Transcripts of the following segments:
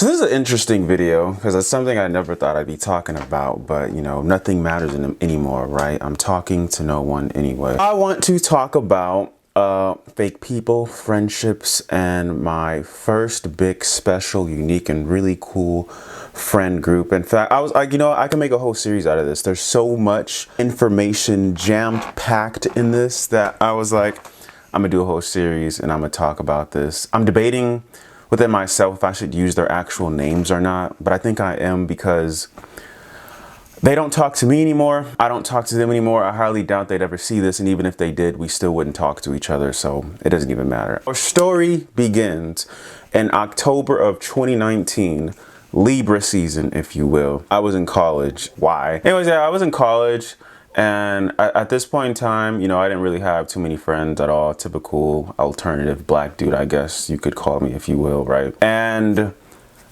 So this is an interesting video because it's something I never thought I'd be talking about, but you know, nothing matters anymore, right? I'm talking to no one anyway. I want to talk about fake people, friendships, and my first big, special, unique, and really cool friend group. In fact, I was like, you know, I can make a whole series out of this. There's so much information jammed packed in this that I was like, I'm gonna do a whole series and I'm gonna talk about this. I'm debating within myself if I should use their actual names or not, but I think I am because they don't talk to me anymore. I don't talk to them anymore. I highly doubt they'd ever see this, and even if they did, we still wouldn't talk to each other, so it doesn't even matter. Our story begins in October of 2019, Libra season, if you will. I was in college. Why? Anyways, yeah, I was in college. And at this point in time, you know, I didn't really have too many friends at all. Typical alternative black dude, I guess you could call me, if you will, right? And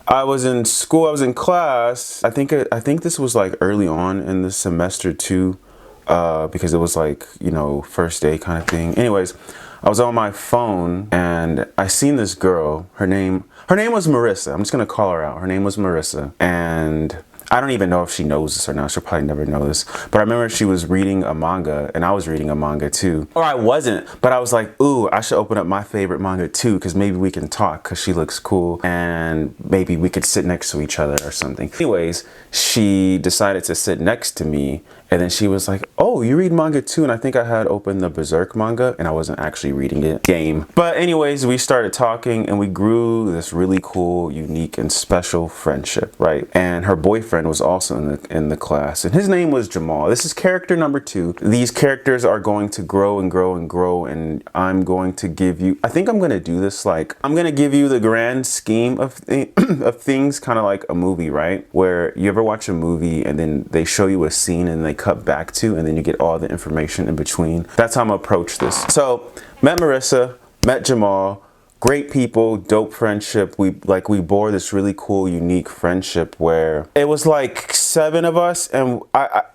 I was in school, I was in class. I think this was like early on in the semester too, because it was like, you know, first day kind of thing. Anyways, I was on my phone and I seen this girl. Her name was Marissa. I'm just gonna call her out. Her name was Marissa, and I don't even know if she knows this or not. She'll probably never know this. But I remember she was reading a manga and I was reading a manga too. Or I wasn't, but I was like, ooh, I should open up my favorite manga too, because maybe we can talk because she looks cool and maybe we could sit next to each other or something. Anyways, she decided to sit next to me and then she was like, oh, you read manga too? And I think I had opened the Berserk manga and I wasn't actually reading it. Game. But anyways, we started talking and we grew this really cool, unique, and special friendship, right? And her boyfriend was also in the class and his name was Jamal. This is character number 2. These characters are going to grow and grow and grow, and I'm going to give you, I think I'm going to do this like, I'm going to give you the grand scheme of, of things, kind of like a movie, right? Where you ever watch a movie and then they show you a scene and they cut back to, and then you get all the information in between. That's how I'm gonna approach this. So met Marissa, met Jamal, great people, dope friendship. We bore this really cool, unique friendship where it was like 7 of us. And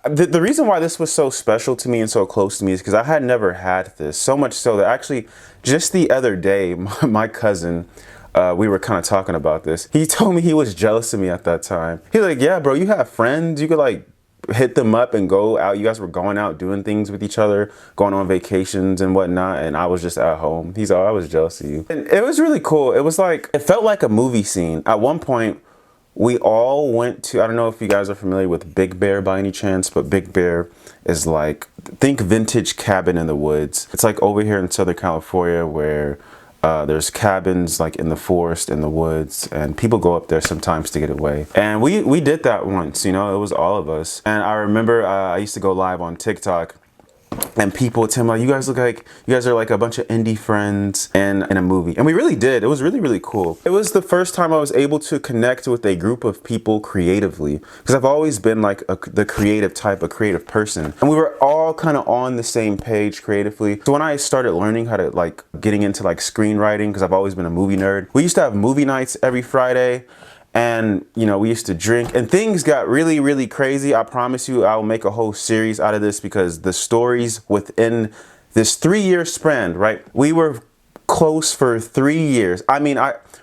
the reason why this was so special to me and so close to me is because I had never had this, so much so that actually just the other day, my cousin, we were kind of talking about this. He told me he was jealous of me at that time. He's like, yeah, bro, you have friends. You could like hit them up and go out. You guys were going out doing things with each other, going on vacations and whatnot, and I was just at home. He's like, I was jealous of you. And it was really cool. It was like, it felt like a movie scene. At one point, we all went to, I don't know if you guys are familiar with Big Bear by any chance, but Big Bear is like, think vintage cabin in the woods. It's like over here in Southern California where there's cabins like in the forest, in the woods, and people go up there sometimes to get away. And we did that once, you know, it was all of us. And I remember I used to go live on TikTok and people would tell me, like, you guys look like, you guys are like a bunch of indie friends in a movie. And we really did. It was really, really cool. It was the first time I was able to connect with a group of people creatively, because I've always been like the creative type, a creative person. And we were all kind of on the same page creatively. So when I started learning how to like getting into like screenwriting, because I've always been a movie nerd, we used to have movie nights every Friday. And, you know, we used to drink and things got really, really crazy. I promise you, I will make a whole series out of this because the stories within this 3-year span, right? We were close for 3 years. I mean,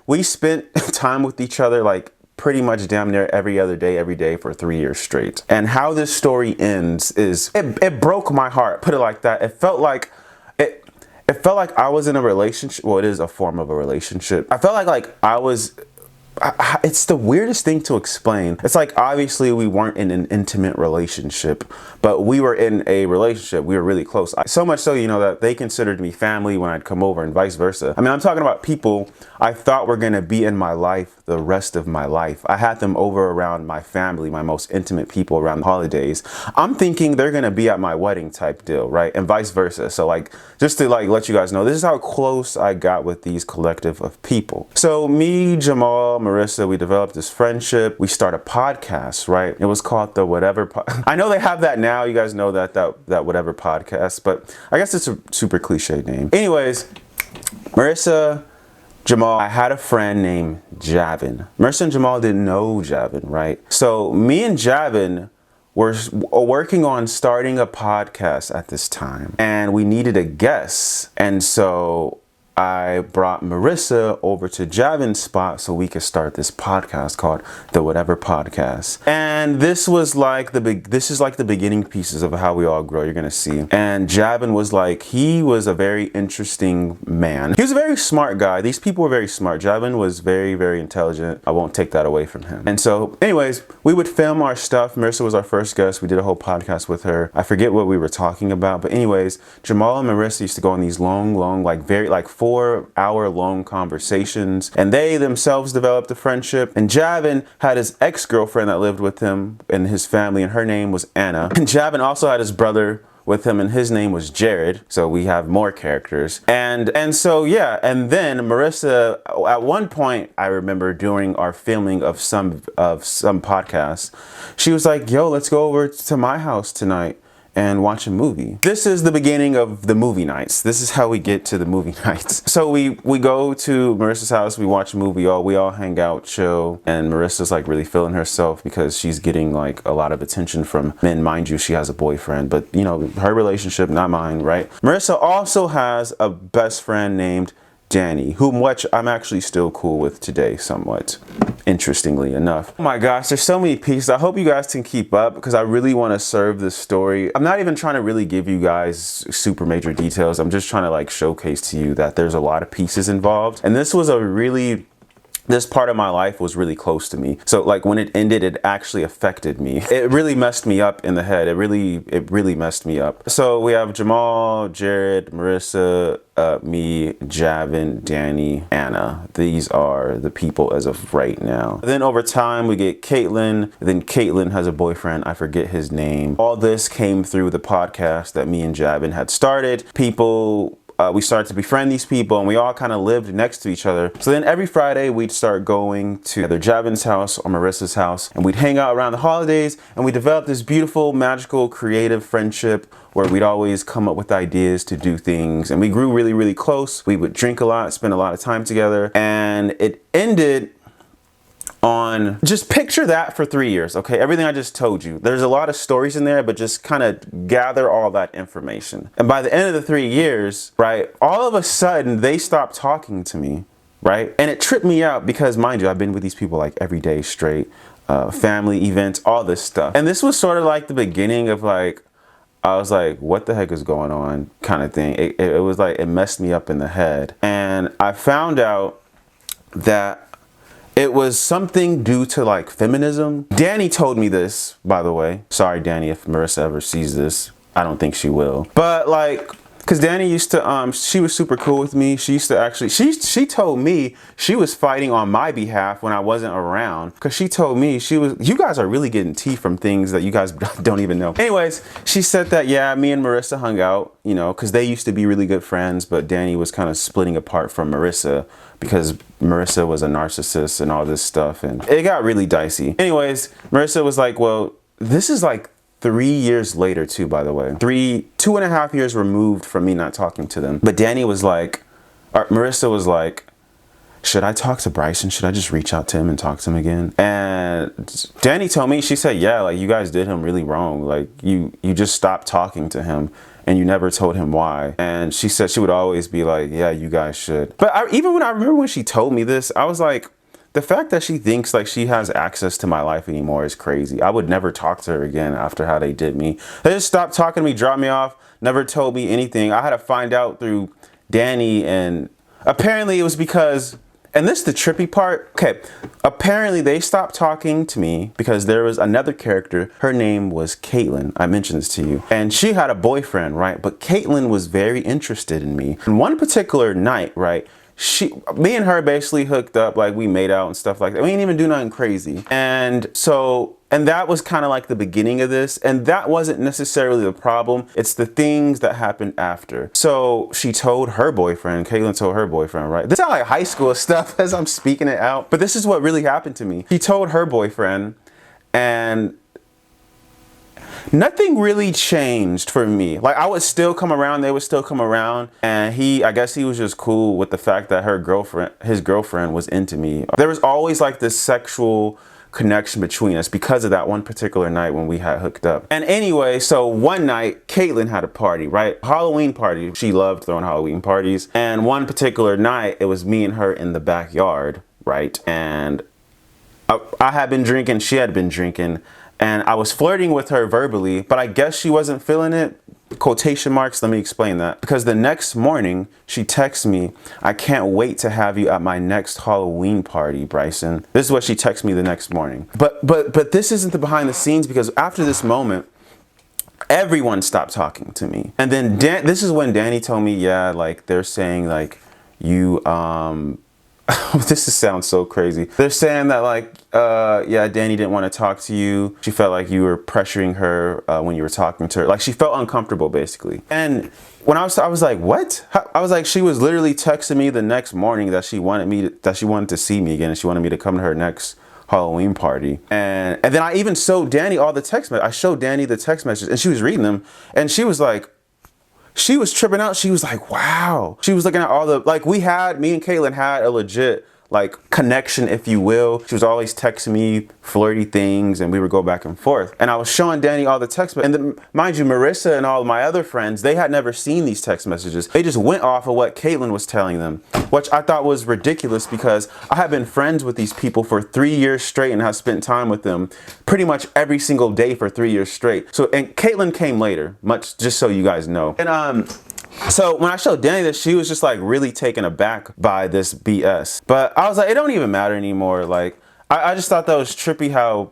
we spent time with each other like pretty much damn near every other day, every day for 3 years straight. And how this story ends is, it broke my heart, put it like that. It felt like I was in a relationship. Well, it is a form of a relationship. I felt like I was, it's the weirdest thing to explain. It's like, obviously we weren't in an intimate relationship, but we were in a relationship. We were really close. So much so, you know, that they considered me family when I'd come over and vice versa. I mean, I'm talking about people I thought were gonna be in my life the rest of my life. I had them over around my family, my most intimate people around the holidays. I'm thinking they're gonna be at my wedding type deal, right? And vice versa. So like, just to like let you guys know, this is how close I got with these collective of people. So me, Jamal, Marissa, we developed this friendship. We started a podcast, right? It was called the Whatever I know they have that now. You guys know that Whatever podcast, but I guess it's a super cliche name. Anyways, Marissa, Jamal, I had a friend named Javin. Marissa and Jamal didn't know Javin, right? So me and Javin were working on starting a podcast at this time, and we needed a guest. And so I brought Marissa over to Javin's spot so we could start this podcast called The Whatever Podcast. And this was like this is like the beginning pieces of how we all grow, you're gonna see. And Javin was like, he was a very interesting man. He was a very smart guy. These people were very smart. Javin was very, very intelligent. I won't take that away from him. And so anyways, we would film our stuff. Marissa was our first guest. We did a whole podcast with her. I forget what we were talking about, but anyways, Jamal and Marissa used to go on these long, like 4-hour long conversations, and they themselves developed a friendship. And Javin had his ex-girlfriend that lived with him and his family, and her name was Anna. And Javin also had his brother with him, and his name was Jared. So we have more characters. And so yeah, and then Marissa, at one point, I remember during our filming of some podcasts, she was like, yo, let's go over to my house tonight and watch a movie. This is the beginning of the movie nights. This is how we get to the movie nights. So we go to Marissa's house, we watch a movie, we all hang out, chill, and Marissa's like really feeling herself because she's getting like a lot of attention from men. Mind you, she has a boyfriend, but you know, her relationship, not mine, right? Marissa also has a best friend named Danny, whom I'm actually still cool with today, somewhat, interestingly enough. Oh my gosh, there's so many pieces. I hope you guys can keep up because I really want to serve this story. I'm not even trying to really give you guys super major details. I'm just trying to like showcase to you that there's a lot of pieces involved. And this part of my life was really close to me. So like when it ended, it actually affected me. It really messed me up in the head. It really messed me up. So we have Jamal, Jared, Marissa, me, Javin, Danny, Anna. These are the people as of right now. Then over time we get Caitlin. Then Caitlin has a boyfriend. I forget his name. All this came through the podcast that me and Javin had started. We started to befriend these people, and we all kind of lived next to each other. So then every Friday we'd start going to either Javin's house or Marissa's house, and we'd hang out around the holidays, and we developed this beautiful, magical, creative friendship where we'd always come up with ideas to do things. And we grew really, really close. We would drink a lot, spend a lot of time together, and it ended on, just picture that for 3 years, okay? Everything I just told you. There's a lot of stories in there, but just kind of gather all that information. And by the end of the 3 years, right, all of a sudden they stopped talking to me, right? And it tripped me out because, mind you, I've been with these people like every day straight, family events, all this stuff. And this was sort of like the beginning of like, I was like, what the heck is going on kind of thing. It was like, it messed me up in the head. And I found out that it was something due to like feminism. Danny told me this, by the way. Sorry, Danny, if Marissa ever sees this. I don't think she will. But like, cause Danny used to, she was super cool with me. She used to actually, she told me she was fighting on my behalf when I wasn't around. Cause she told me you guys are really getting tea from things that you guys don't even know. Anyways, she said that, yeah, me and Marissa hung out, you know, cause they used to be really good friends, but Danny was kind of splitting apart from Marissa because Marissa was a narcissist and all this stuff, and it got really dicey. Anyways, Marissa was like, well, this is like 3 years later too, by the way. 2.5 years removed from me not talking to them. But Danny was like, Marissa was like, should I talk to Breeesin? Should I just reach out to him and talk to him again? And Danny told me, she said, yeah, like you guys did him really wrong. Like you just stopped talking to him and you never told him why. And she said she would always be like, yeah, you guys should. But I remember when she told me this, I was like, the fact that she thinks like she has access to my life anymore is crazy. I would never talk to her again after how they did me. They just stopped talking to me, dropped me off, never told me anything. I had to find out through Danny, and apparently it was because, and this is the trippy part. Okay, apparently they stopped talking to me because there was another character. Her name was Caitlin. I mentioned this to you. And she had a boyfriend, right? But Caitlin was very interested in me. And one particular night, right? Me and her basically hooked up, like we made out and stuff like that. We didn't even do nothing crazy. And that was kind of like the beginning of this. And that wasn't necessarily the problem. It's the things that happened after. So she told her boyfriend, Caitlin told her boyfriend, right? This is like high school stuff as I'm speaking it out. But this is what really happened to me. She told her boyfriend, and nothing really changed for me. Like I would still come around, they would still come around, and I guess he was just cool with the fact that his girlfriend was into me. There was always like this sexual connection between us because of that one particular night when we had hooked up. And anyway, so one night Caitlin had a party, right? Halloween party. She loved throwing Halloween parties. And one particular night, it was me and her in the backyard, right? And I had been drinking, she had been drinking, and I was flirting with her verbally, but I guess she wasn't feeling it. Quotation marks, let me explain that. Because the next morning, she texts me, "I can't wait to have you at my next Halloween party, Breeesin." This is what she texts me the next morning. But this isn't the behind the scenes, because after this moment, everyone stopped talking to me. And then this is when Danny told me, yeah, like they're saying like you, this sounds so crazy. They're saying that like, yeah, Danny didn't want to talk to you. She felt like you were pressuring her when you were talking to her. Like she felt uncomfortable basically. And when I was like, what? I was like, she was literally texting me the next morning that she wanted to see me again, and she wanted me to come to her next Halloween party. And then I even showed Danny all the text messages. I showed Danny the text messages, and she was reading them, and she was like, she was tripping out. She was like, wow. She was looking at all the, like me and Caitlin had a legit like connection, if you will. She was always texting me flirty things, and we would go back and forth. And I was showing Danny all the text messages. And then, mind you, Marissa and all of my other friends, they had never seen these text messages. They just went off of what Caitlin was telling them, which I thought was ridiculous because I have been friends with these people for 3 years straight and have spent time with them pretty much every single day for 3 years straight. So, and Caitlin came later, much just so you guys know. And so when I showed Danny this, she was just like really taken aback by this BS. But I was like, it don't even matter anymore. Like, I just thought that was trippy how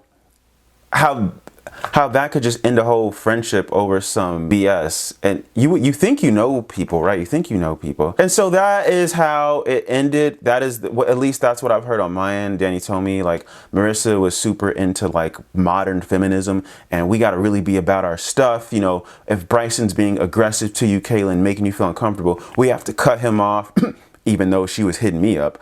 that could just end a whole friendship over some BS. And you think you know people, right? You think you know people. And so that is how it ended. That is, at least that's what I've heard on my end. Danny told me like Marissa was super into like modern feminism, and we got to really be about our stuff. You know, if Breeesin's being aggressive to you, Caitlin, making you feel uncomfortable, we have to cut him off. Even though she was hitting me up,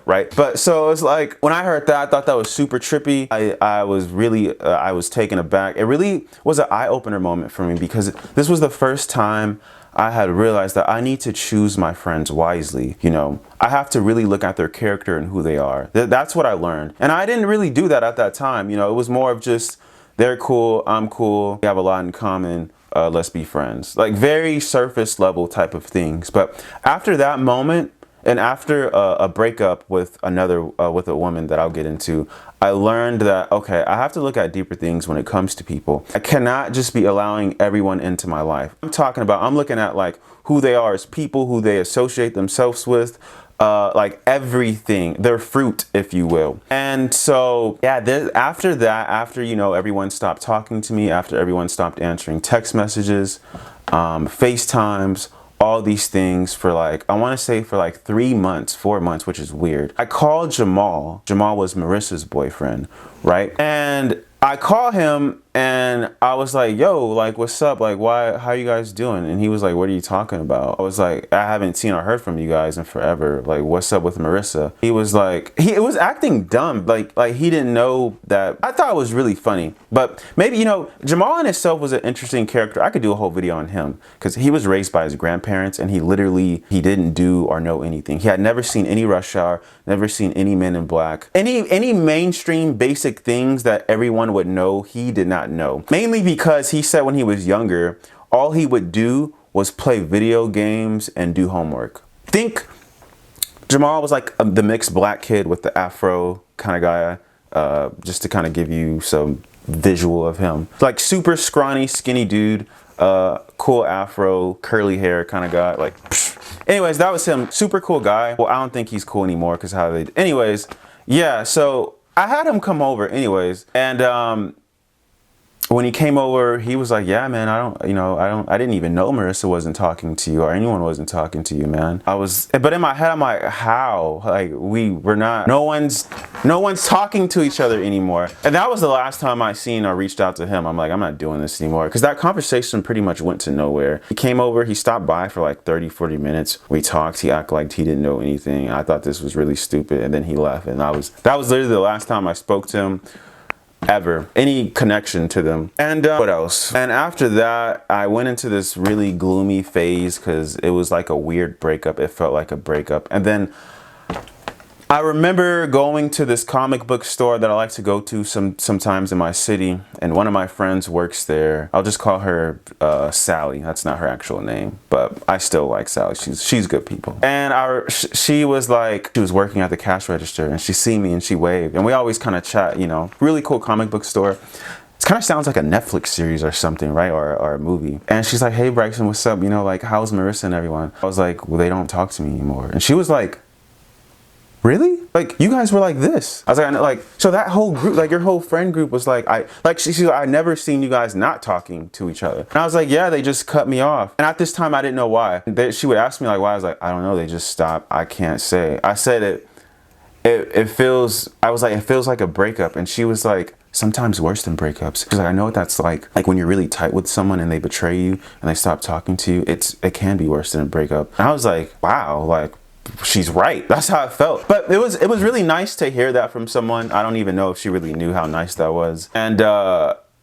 right? But so it's like, when I heard that, I thought that was super trippy. I was really, I was taken aback. It really was an eye-opener moment for me, because this was the first time I had realized that I need to choose my friends wisely. You know, I have to really look at their character and who they are. That's what I learned. And I didn't really do that at that time. You know, it was more of just, they're cool, I'm cool, we have a lot in common. Let's be friends. Like very surface level type of things. But after that moment, and after a breakup with with a woman that I'll get into, I learned that, okay, I have to look at deeper things when it comes to people. I cannot just be allowing everyone into my life. I'm looking at like who they are as people, who they associate themselves with, like everything, their fruit, if you will. And so, yeah, after that, after, you know, everyone stopped talking to me, after everyone stopped answering text messages, FaceTimes, all these things for like, I want to say for like 3 months, 4 months, which is weird. I called Jamal. Jamal was Marissa's boyfriend, right? And I call him and I was like, yo, like, what's up? Like, how you guys doing? And he was like, what are you talking about? I was like, I haven't seen or heard from you guys in forever. Like, what's up with Marissa? He was like, he was acting dumb. Like he didn't know that. I thought it was really funny, but maybe, you know, Jamal in itself was an interesting character. I could do a whole video on him because he was raised by his grandparents, and he didn't do or know anything. He had never seen any Rush Hour, never seen any Men in Black. Any mainstream basic things that everyone would know, he did not know. Mainly because he said when he was younger, all he would do was play video games and do homework. Think Jamal was like the mixed black kid with the afro kind of guy, just to kind of give you some visual of him. Like super scrawny, skinny dude, cool afro, curly hair kind of guy. Like, psh. Anyways, that was him. Super cool guy. Well, I don't think he's cool anymore because anyways, yeah, so I had him come over anyways, and when he came over, he was like, yeah, man, I didn't even know Marissa wasn't talking to you, or anyone wasn't talking to you, man. But in my head, I'm like, how? Like, we're not, no one's talking to each other anymore. And that was the last time I seen or reached out to him. I'm like, I'm not doing this anymore. Because that conversation pretty much went to nowhere. He came over, he stopped by for like 30, 40 minutes. We talked, he acted like he didn't know anything. I thought this was really stupid. And then he left. And that was literally the last time I spoke to him. Ever any connection to them. And what else? And after that, I went into this really gloomy phase because it was like a weird breakup. It felt like a breakup. And then I remember going to this comic book store that I like to go to sometimes in my city, and one of my friends works there. I'll just call her Sally. That's not her actual name, but I still like Sally. She's good people. And she was working at the cash register, and she see me and she waved, and we always kind of chat, you know. Really cool comic book store. It kind of sounds like a Netflix series or something, right? Or a movie. And she's like, "Hey, Breeesin, what's up? You know, like, how's Marissa and everyone?" I was like, "Well, they don't talk to me anymore." And she was like, "Really? Like, you guys were like this?" I was like, "I know, like, so that whole group, like your whole friend group was like, she's like, I never seen you guys not talking to each other." And I was like, "Yeah, they just cut me off." And at this time, I didn't know why. She would ask me like why. I was like, "I don't know. They just stopped. I can't say." I said it feels like a breakup. And she was like, "Sometimes worse than breakups." She's like, "I know what that's like when you're really tight with someone and they betray you and they stop talking to you. It can be worse than a breakup." And I was like, wow, like, she's right. That's how it felt. But it was really nice to hear that from someone. I don't even know if she really knew how nice that was. And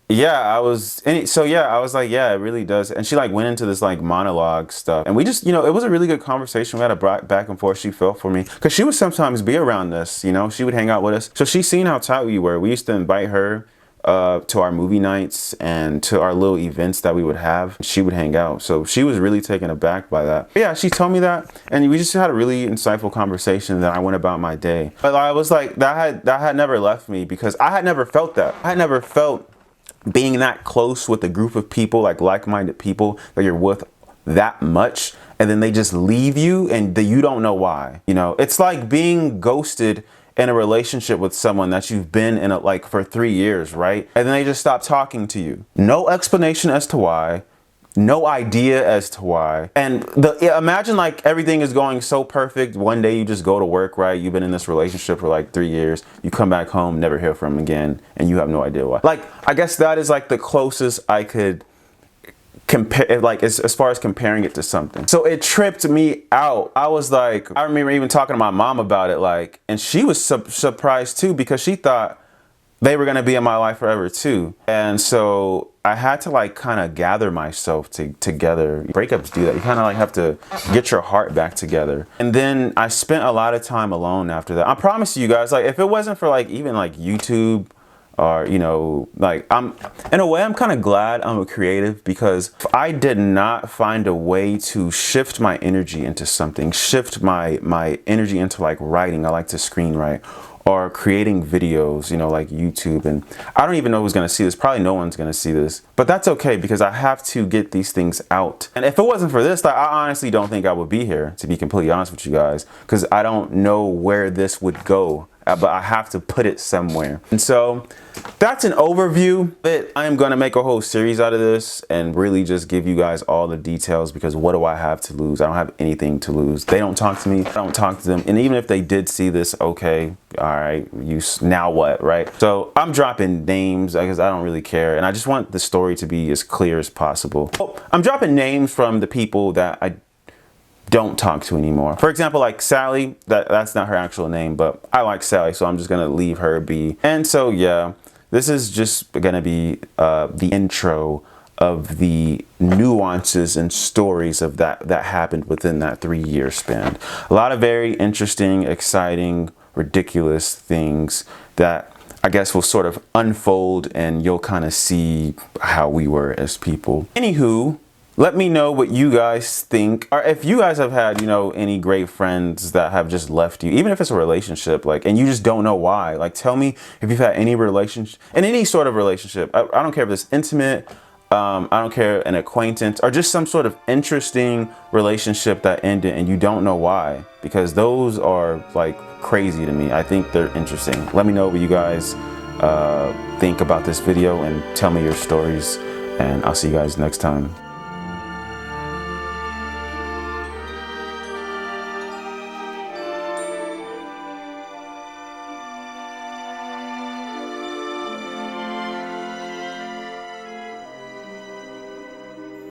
yeah, I was like, yeah, it really does. And she like went into this like monologue stuff, and we just, you know, it was a really good conversation. We had a back and forth. She felt for me because she would sometimes be around us, you know. She would hang out with us, so she's seen how tight we were. We used to invite her to our movie nights and to our little events that we would have. She would hang out, so she was really taken aback by that. But yeah, she told me that, and we just had a really insightful conversation. Then I went about my day. But I was like, that had never left me, because I had never felt that. I had never felt being that close with a group of people, like-minded people that you're with that much, and then they just leave you and you don't know why. You know, it's like being ghosted in a relationship with someone that you've been in for 3 years, right? And then they just stop talking to you. No explanation as to why. No idea as to why. And imagine like everything is going so perfect. One day you just go to work, right? You've been in this relationship for like 3 years. You come back home, never hear from him again, and you have no idea why. Like, I guess that is like the closest I could compare, like as far as comparing it to something. So it tripped me out. I was like, I remember even talking to my mom about it, like, and she was surprised too, because she thought they were gonna be in my life forever too. And so I had to like kind of gather myself together. Breakups do that. You kind of like have to get your heart back together. And then I spent a lot of time alone after that. I promise you guys, like, if it wasn't for like even like YouTube, or, you know, like, in a way, I'm kind of glad I'm a creative, because if I did not find a way to shift my energy into something, shift my energy into like writing. I like to screenwrite, or creating videos, you know, like YouTube. And I don't even know who's gonna see this. Probably no one's gonna see this, but that's okay, because I have to get these things out. And if it wasn't for this, like, I honestly don't think I would be here, to be completely honest with you guys, because I don't know where this would go. But I have to put it somewhere. And so that's an overview. But I am going to make a whole series out of this and really just give you guys all the details, because what do I have to lose? I don't have anything to lose. They don't talk to me. I don't talk to them. And even if they did see this, okay, all right, now what, right? So I'm dropping names because I don't really care. And I just want the story to be as clear as possible. So I'm dropping names from the people that I don't talk to anymore. For example, like Sally, that's not her actual name, but I like Sally, so I'm just gonna leave her be. And so yeah, this is just gonna be the intro of the nuances and stories of that happened within that 3-year span. A lot of very interesting, exciting, ridiculous things that I guess will sort of unfold, and you'll kind of see how we were as people. Anywho, let me know what you guys think, or if you guys have had, you know, any great friends that have just left you, even if it's a relationship, like, and you just don't know why. Like, tell me if you've had any relationship, in any sort of relationship. I don't care if it's intimate, I don't care, an acquaintance, or just some sort of interesting relationship that ended and you don't know why, because those are like crazy to me. I think they're interesting. Let me know what you guys think about this video, and tell me your stories, and I'll see you guys next time.